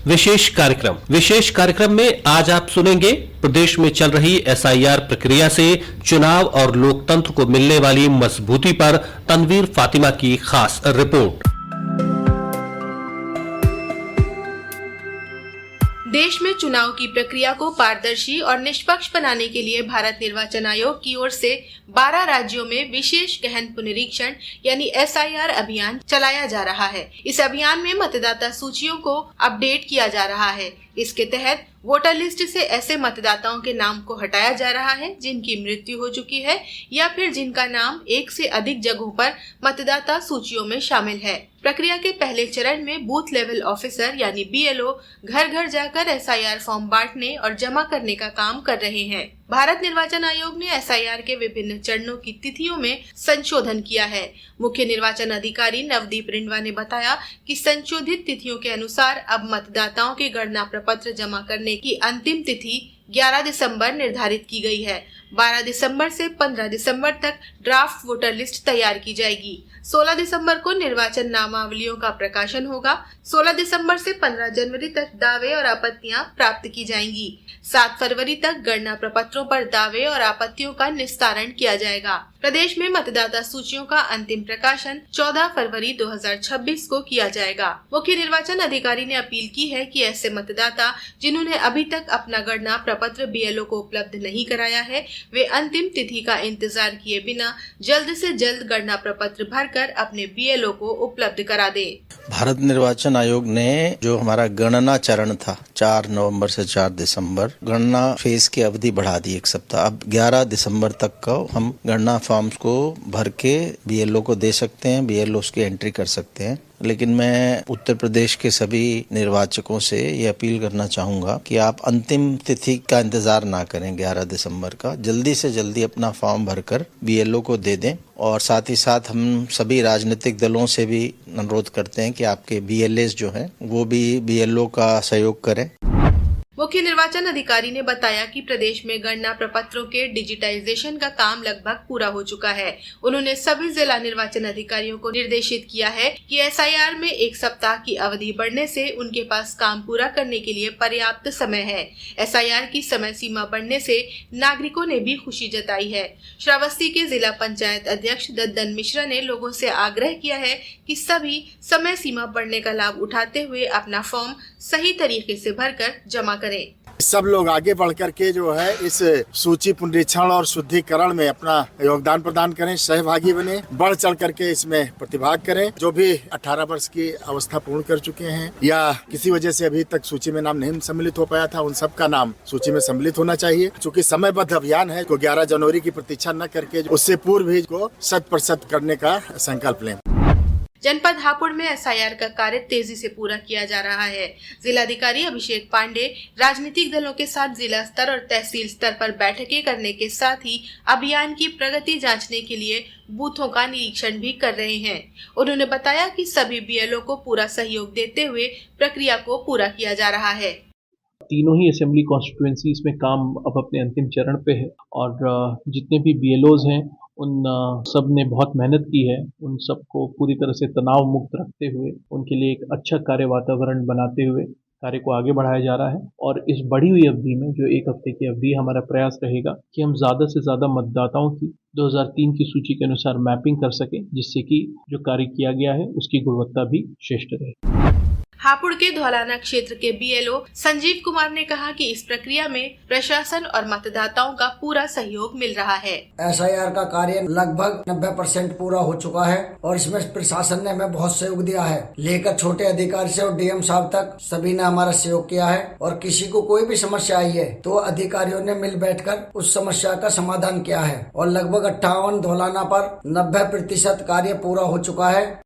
विशेष कार्यक्रम में आज आप सुनेंगे प्रदेश में चल रही एसआईआर प्रक्रिया से चुनाव और लोकतंत्र को मिलने वाली मजबूती पर तनवीर फातिमा की खास रिपोर्ट। देश में चुनाव की प्रक्रिया को पारदर्शी और निष्पक्ष बनाने के लिए भारत निर्वाचन आयोग की ओर से 12 राज्यों में विशेष गहन पुनरीक्षण यानी एसआईआर अभियान चलाया जा रहा है। इस अभियान में मतदाता सूचियों को अपडेट किया जा रहा है। इसके तहत वोटर लिस्ट से ऐसे मतदाताओं के नाम को हटाया जा रहा है जिनकी मृत्यु हो चुकी है या फिर जिनका नाम एक से अधिक जगहों पर मतदाता सूचियों में शामिल है। प्रक्रिया के पहले चरण में बूथ लेवल ऑफिसर यानी बीएलओ घर घर जाकर एसआईआर फॉर्म बांटने और जमा करने का काम कर रहे हैं। भारत निर्वाचन आयोग ने एसआईआर के विभिन्न चरणों की तिथियों में संशोधन किया है। मुख्य निर्वाचन अधिकारी नवदीप रिंडवा ने बताया कि संशोधित तिथियों के अनुसार अब मतदाताओं के गणना प्रपत्र जमा करने की अंतिम तिथि 11 दिसंबर निर्धारित की गई है। 12 दिसंबर से 15 दिसंबर तक ड्राफ्ट वोटर लिस्ट तैयार की जाएगी। 16 दिसंबर को निर्वाचन नामावलियों का प्रकाशन होगा। 16 दिसंबर से 15 जनवरी तक दावे और आपत्तियां प्राप्त की जाएंगी। 7 फरवरी तक गणना प्रपत्रों पर दावे और आपत्तियों का निस्तारण किया जाएगा। प्रदेश में मतदाता सूचियों का अंतिम प्रकाशन 14 फरवरी 2026 को किया जाएगा। मुख्य निर्वाचन अधिकारी ने अपील की है कि ऐसे मतदाता जिन्होंने अभी तक अपना गणना प्रपत्र बीएलओ को उपलब्ध नहीं कराया है, वे अंतिम तिथि का इंतजार किए बिना जल्द से जल्द गणना प्रपत्र भरकर अपने बीएलओ को उपलब्ध करा दे। भारत निर्वाचन आयोग ने जो हमारा गणना चरण था 4 नवंबर से 4 दिसंबर, गणना फेज की अवधि बढ़ा दी 1 सप्ताह। अब 11 दिसंबर तक का हम गणना फॉर्म्स को भर के बीएलओ को दे सकते हैं, बीएलओ उसकी एंट्री कर सकते हैं। लेकिन मैं उत्तर प्रदेश के सभी निर्वाचकों से ये अपील करना चाहूँगा कि आप अंतिम तिथि का इंतजार ना करें 11 दिसंबर का, जल्दी से जल्दी अपना फॉर्म भरकर बीएलओ को दे दें। और साथ ही साथ हम सभी राजनीतिक दलों से भी अनुरोध करते हैं कि आपके बीएलएस जो हैं वो भी बीएलओ का सहयोग करें। मुख्य निर्वाचन अधिकारी ने बताया कि प्रदेश में गणना प्रपत्रों के डिजिटाइजेशन का काम लगभग पूरा हो चुका है। उन्होंने सभी जिला निर्वाचन अधिकारियों को निर्देशित किया है कि एसआईआर में 1 सप्ताह की अवधि बढ़ने से उनके पास काम पूरा करने के लिए पर्याप्त समय है। एसआईआर की समय सीमा बढ़ने से नागरिकों ने भी खुशी जताई है। श्रावस्ती के जिला पंचायत अध्यक्ष दद्दन मिश्रा ने लोगों से आग्रह किया है कि सभी समय सीमा बढ़ने का लाभ उठाते हुए अपना फॉर्म सही तरीके से भरकर जमा करें। सब लोग आगे बढ़ करके जो है इस सूची पुनरीक्षण और शुद्धिकरण में अपना योगदान प्रदान करें, सहभागी बने, बढ़ चढ़ करके इसमें प्रतिभाग करें। जो भी 18 वर्ष की अवस्था पूर्ण कर चुके हैं या किसी वजह से अभी तक सूची में नाम नहीं सम्मिलित हो पाया था, उन सब का नाम सूची में सम्मिलित होना चाहिए। चूँकि समयबद्ध अभियान है तो 11 जनवरी की प्रतीक्षा न करके उससे पूर्व ही को 100% करने का संकल्प लें। जनपद हापुड़ में एसआईआर का कार्य तेजी से पूरा किया जा रहा है। जिलाधिकारी अभिषेक पांडे राजनीतिक दलों के साथ जिला स्तर और तहसील स्तर पर बैठकें करने के साथ ही अभियान की प्रगति जांचने के लिए बूथों का निरीक्षण भी कर रहे हैं। उन्होंने बताया कि सभी बीएलओ को पूरा सहयोग देते हुए प्रक्रिया को पूरा किया जा रहा है। तीनों ही असेंबली कॉन्स्टिट्यूएंसीज में काम अब अपने अंतिम चरण पे है और जितने भी बीएलओज हैं उन सब ने बहुत मेहनत की है। उन सबको पूरी तरह से तनाव मुक्त रखते हुए उनके लिए एक अच्छा कार्य वातावरण बनाते हुए कार्य को आगे बढ़ाया जा रहा है। और इस बढ़ी हुई अवधि में जो 1 हफ्ते की अवधि, हमारा प्रयास रहेगा कि हम ज़्यादा से ज़्यादा मतदाताओं की 2003 की सूची के अनुसार मैपिंग कर सकें, जिससे कि जो कार्य किया गया है उसकी गुणवत्ता भी श्रेष्ठ रहे। हापुड़ के धौलाना क्षेत्र के बीएलओ संजीव कुमार ने कहा कि इस प्रक्रिया में प्रशासन और मतदाताओं का पूरा सहयोग मिल रहा है। एसआईआर का कार्य लगभग 90% पूरा हो चुका है और इसमें प्रशासन ने हमें बहुत सहयोग दिया है। लेकर छोटे अधिकारी से और डीएम साहब तक सभी ने हमारा सहयोग किया है और किसी को कोई भी समस्या आई है तो अधिकारियों ने मिल बैठकर उस समस्या का समाधान किया है और लगभग 58 धौलाना पर 90% कार्य पूरा हो चुका है।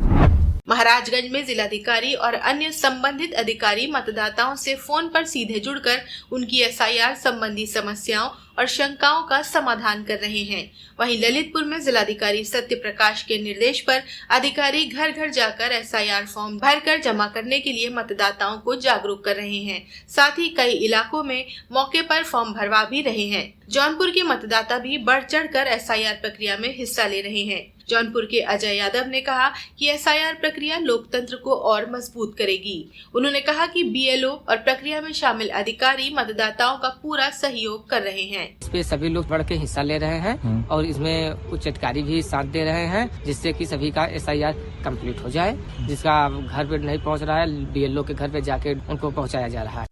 महाराजगंज में जिलाधिकारी और अन्य संबंधित अधिकारी मतदाताओं से फोन पर सीधे जुड़कर उनकी एसआईआर संबंधी समस्याओं और शंकाओं का समाधान कर रहे हैं। वहीं ललितपुर में जिलाधिकारी सत्य प्रकाश के निर्देश पर अधिकारी घर घर जाकर एसआईआर फॉर्म भरकर जमा करने के लिए मतदाताओं को जागरूक कर रहे हैं। साथ ही कई इलाकों में मौके पर फॉर्म भरवा भी रहे हैं। जौनपुर के मतदाता भी बढ़ चढ़ कर एसआईआर प्रक्रिया में हिस्सा ले रहे हैं। जौनपुर के अजय यादव ने कहा कि एसआईआर प्रक्रिया लोकतंत्र को और मजबूत करेगी। उन्होंने कहा कि बीएलओ और प्रक्रिया में शामिल अधिकारी मतदाताओं का पूरा सहयोग कर रहे हैं। इस पे सभी लोग बढ़ के हिस्सा ले रहे हैं और इसमें उच्च अधिकारी भी साथ दे रहे हैं, जिससे कि सभी का एसआईआर कंप्लीट हो जाए। जिसका घर पे नहीं पहुंच रहा है, बीएलओ के घर पे जाके उनको पहुंचाया जा रहा है।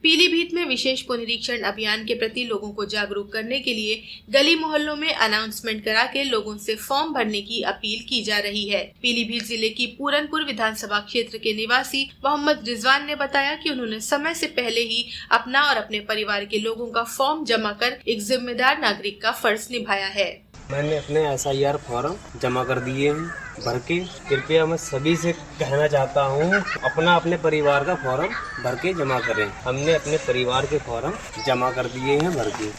पीलीभीत में विशेष पुनरीक्षण अभियान के प्रति लोगों को जागरूक करने के लिए गली मोहल्लों में अनाउंसमेंट करा के लोगों से फॉर्म भरने की अपील की जा रही है। पीलीभीत जिले की पूरनपुर विधानसभा क्षेत्र के निवासी मोहम्मद रिजवान ने बताया कि उन्होंने समय से पहले ही अपना और अपने परिवार के लोगों का फॉर्म जमा कर एक जिम्मेदार नागरिक का फर्ज निभाया है। मैंने अपने एसआईआर फॉर्म जमा कर दिए हैं भर के। कृपया मैं सभी से कहना चाहता हूँ, अपने परिवार का फॉर्म भर के जमा करें। हमने अपने परिवार के फॉर्म जमा कर दिए हैं भर के।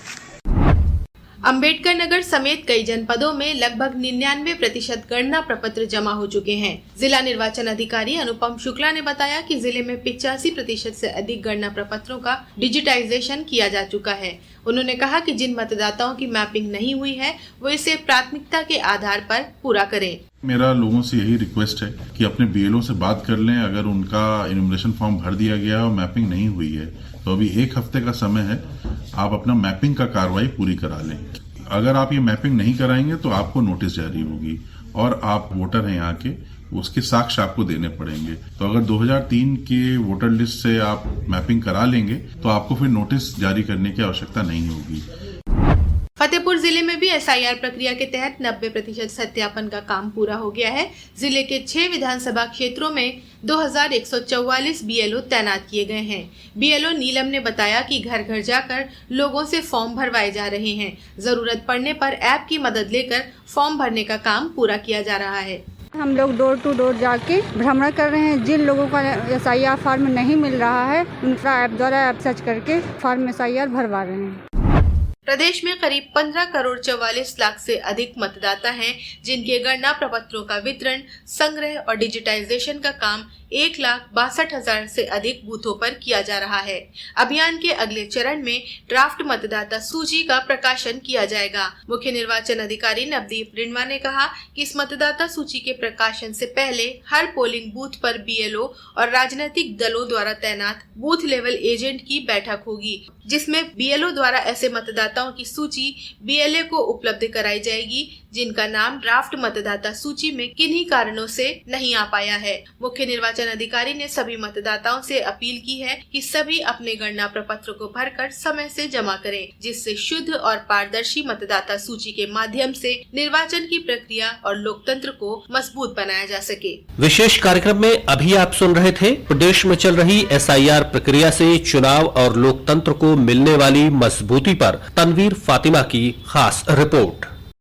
अंबेडकर नगर समेत कई जनपदों में लगभग 99% गणना प्रपत्र जमा हो चुके हैं। जिला निर्वाचन अधिकारी अनुपम शुक्ला ने बताया कि जिले में 85% से अधिक गणना प्रपत्रों का डिजिटाइजेशन किया जा चुका है। उन्होंने कहा कि जिन मतदाताओं की मैपिंग नहीं हुई है वो इसे प्राथमिकता के आधार पर पूरा करें। मेरा लोगों से यही रिक्वेस्ट है कि अपने बीएलओ से बात कर लें। अगर उनका इन्यूमरेशन फॉर्म भर दिया गया है और मैपिंग नहीं हुई है तो अभी 1 हफ्ते का समय है, आप अपना मैपिंग का कार्रवाई पूरी करा लें। अगर आप ये मैपिंग नहीं कराएंगे तो आपको नोटिस जारी होगी और आप वोटर हैं यहाँ के, उसके साक्ष्य आपको देने पड़ेंगे। तो अगर 2003 के वोटर लिस्ट से आप मैपिंग करा लेंगे तो आपको फिर नोटिस जारी करने की आवश्यकता नहीं होगी। फतेहपुर जिले में भी एसआईआर प्रक्रिया के तहत 90% सत्यापन का काम पूरा हो गया है। जिले के 6 विधानसभा क्षेत्रों में 2144 बीएलओ तैनात किए गए हैं। बीएलओ नीलम ने बताया कि घर घर जाकर लोगों से फॉर्म भरवाए जा रहे हैं। जरूरत पड़ने पर ऐप की मदद लेकर फॉर्म भरने का काम पूरा किया जा रहा है। हम लोग डोर टू डोर जाके भ्रमण कर रहे हैं। जिन लोगों का एसआईआर फॉर्म नहीं मिल रहा है उनका ऐप द्वारा ऐप सर्च करके फॉर्म एसआईआर भरवा रहे हैं। प्रदेश में करीब 15 करोड़ 44 लाख से अधिक मतदाता हैं, जिनके गणना प्रपत्रों का वितरण, संग्रह और डिजिटाइजेशन का काम 1,62,000 से अधिक बूथों पर किया जा रहा है। अभियान के अगले चरण में ड्राफ्ट मतदाता सूची का प्रकाशन किया जाएगा। मुख्य निर्वाचन अधिकारी नवदीप रिणवा ने कहा कि इस मतदाता सूची के प्रकाशन से पहले हर पोलिंग बूथ पर बीएलओ और राजनीतिक दलों द्वारा तैनात बूथ लेवल एजेंट की बैठक होगी, जिसमें बीएलओ द्वारा ऐसे मतदाताओं की सूची बीएलए को उपलब्ध कराई जाएगी जिनका नाम ड्राफ्ट मतदाता सूची में किन्हीं कारणों से नहीं आ पाया है। मुख्य निर्वाचन अधिकारी ने सभी मतदाताओं से अपील की है कि सभी अपने गणना प्रपत्र को भरकर समय से जमा करें, जिससे शुद्ध और पारदर्शी मतदाता सूची के माध्यम से निर्वाचन की प्रक्रिया और लोकतंत्र को मजबूत बनाया जा सके। विशेष कार्यक्रम में अभी आप सुन रहे थे प्रदेश में चल रही एसआईआर प्रक्रिया से चुनाव और लोकतंत्र को मिलने वाली मजबूती पर तनवीर फातिमा की खास रिपोर्ट।